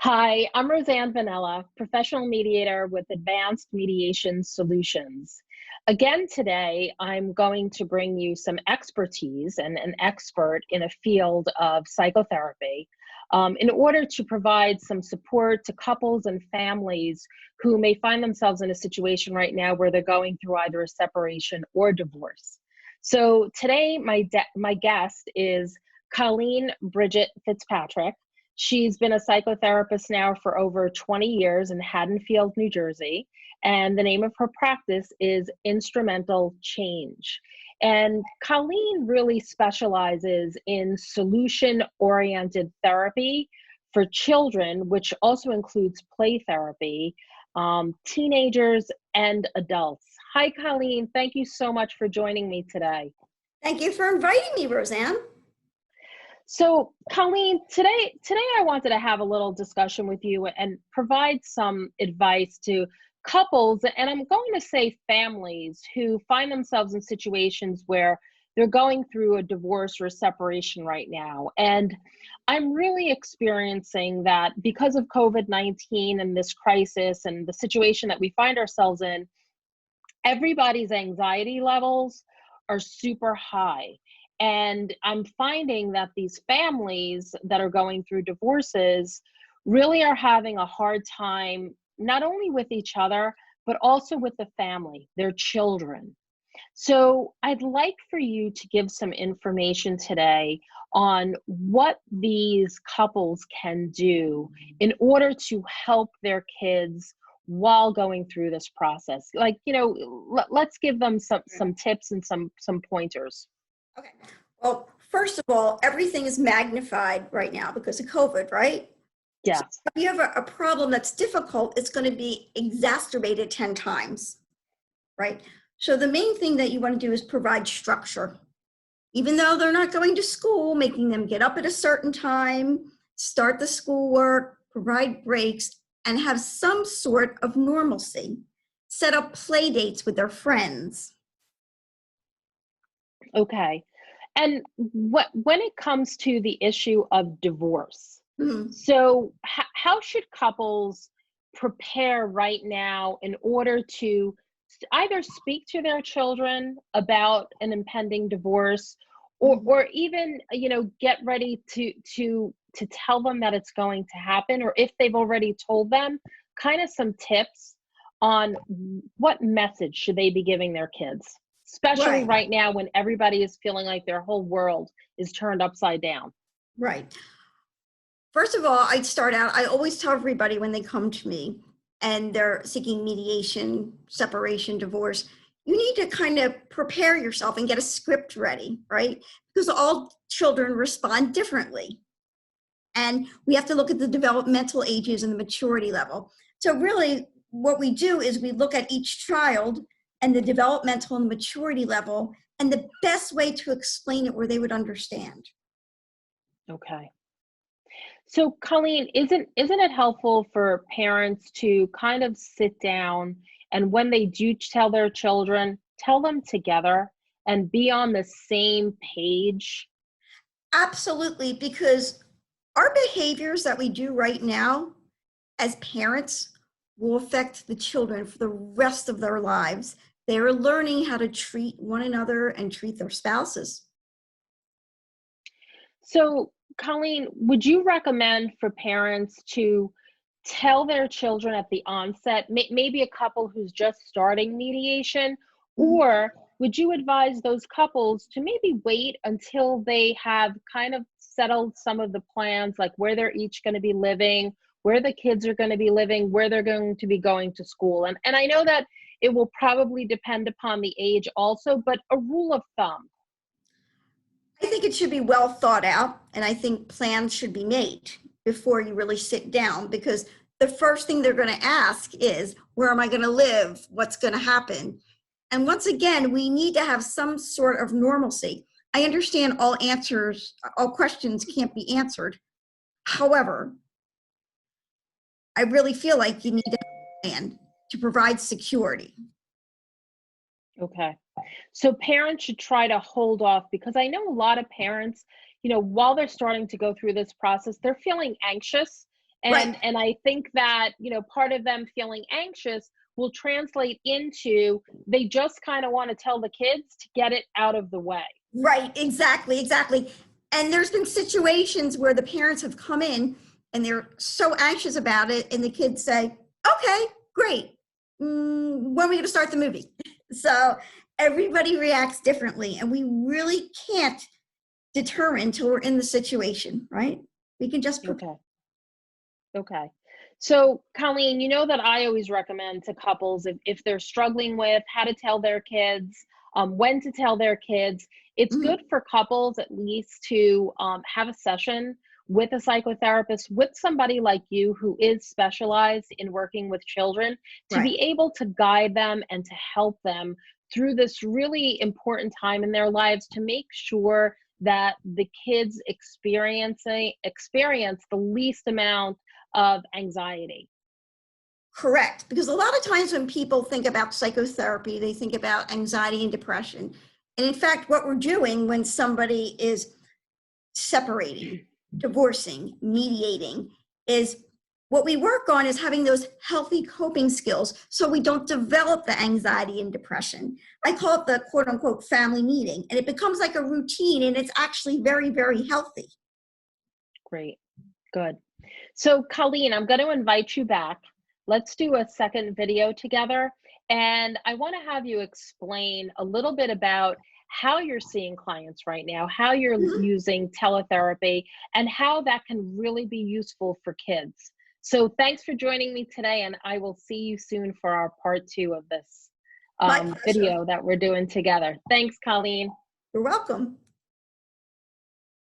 Hi, I'm Roseann Vanella, professional mediator with Advanced Mediation Solutions. Again, today, I'm going to bring you some expertise and an expert in a field of psychotherapy in order to provide some support to couples and families who may find themselves in a situation right now where they're going through either a separation or divorce. So today, my guest is Colleen Brigid Fitzpatrick. She's been a psychotherapist now for over 20 years in Haddonfield, New Jersey, and the name of her practice is Instrumental Change. And Colleen really specializes in solution-oriented therapy for children, which also includes play therapy, teenagers, and adults. Hi, Colleen. Thank you so much for joining me today. Thank you for inviting me, Roseann. So, Colleen, today I wanted to have a little discussion with you and provide some advice to couples, and I'm going to say families who find themselves in situations where they're going through a divorce or a separation right now. And I'm really experiencing that because of COVID-19 and this crisis and the situation that we find ourselves in, everybody's anxiety levels are super high. And I'm finding that these families that are going through divorces really are having a hard time, not only with each other, but also with the family, their children. So I'd like for you to give some information today on what these couples can do in order to help their kids while going through this process. Like, let's give them some tips and some pointers. Okay. Well, first of all, everything is magnified right now because of COVID, right? Yes. So if you have a problem that's difficult, it's going to be exacerbated 10 times, right? So the main thing that you want to do is provide structure. Even though they're not going to school, making them get up at a certain time, start the schoolwork, provide breaks, and have some sort of normalcy. Set up play dates with their friends. Okay. And when it comes to the issue of divorce, so how should couples prepare right now in order to either speak to their children about an impending divorce or even, get ready to tell them that it's going to happen, or if they've already told them, kind of some tips on what message should they be giving their kids? Especially right now when everybody is feeling like their whole world is turned upside down. Right. First of all, I always tell everybody when they come to me and they're seeking mediation, separation, divorce, you need to kind of prepare yourself and get a script ready, right? Because all children respond differently. And we have to look at the developmental ages and the maturity level. So really what we do is we look at each child and the developmental and maturity level, and the best way to explain it where they would understand. Okay. So, Colleen, isn't it helpful for parents to kind of sit down and when they do tell their children, tell them together and be on the same page? Absolutely, because our behaviors that we do right now as parents will affect the children for the rest of their lives. They are learning how to treat one another and treat their spouses. So, Colleen, would you recommend for parents to tell their children at the onset, maybe a couple who's just starting mediation, or would you advise those couples to maybe wait until they have kind of settled some of the plans, like where they're each going to be living, where the kids are going to be living, where they're going to be going to school? And I know that it will probably depend upon the age also, but a rule of thumb. I think it should be well thought out, and I think plans should be made before you really sit down, because the first thing they're going to ask is, where am I going to live? What's going to happen? And once again, we need to have some sort of normalcy. I understand all questions can't be answered. However, I really feel like you need to have a plan to provide security. Okay. So parents should try to hold off, because I know a lot of parents, while they're starting to go through this process, they're feeling anxious Right. And I think that, you know, part of them feeling anxious will translate into they just kind of want to tell the kids to get it out of the way. Right, exactly, exactly. And there's been situations where the parents have come in and they're so anxious about it, and the kids say, okay, great. When are we going to start the movie? So everybody reacts differently, and we really can't determine until we're in the situation, right? We can just prepare. Okay. Okay. So, Colleen, you know that I always recommend to couples if they're struggling with how to tell their kids, when to tell their kids, it's Mhm. good for couples at least to have a session with a psychotherapist, with somebody like you who is specialized in working with children, to Right. be able to guide them and to help them through this really important time in their lives to make sure that the kids experience the least amount of anxiety. Correct. Because a lot of times when people think about psychotherapy, they think about anxiety and depression. And in fact, what we're doing when somebody is separating, divorcing, mediating, is what we work on is having those healthy coping skills so we don't develop the anxiety and depression. I call it the quote unquote family meeting, and it becomes like a routine, and it's actually very, very healthy. Great. Good. So, Colleen, I'm going to invite you back. Let's do a second video together. And I want to have you explain a little bit about how you're seeing clients right now, how you're Mhm. using teletherapy, and how that can really be useful for kids. So, thanks for joining me today, and I will see you soon for our part 2 of this My pleasure. video that we're doing together. Thanks, Colleen. You're welcome.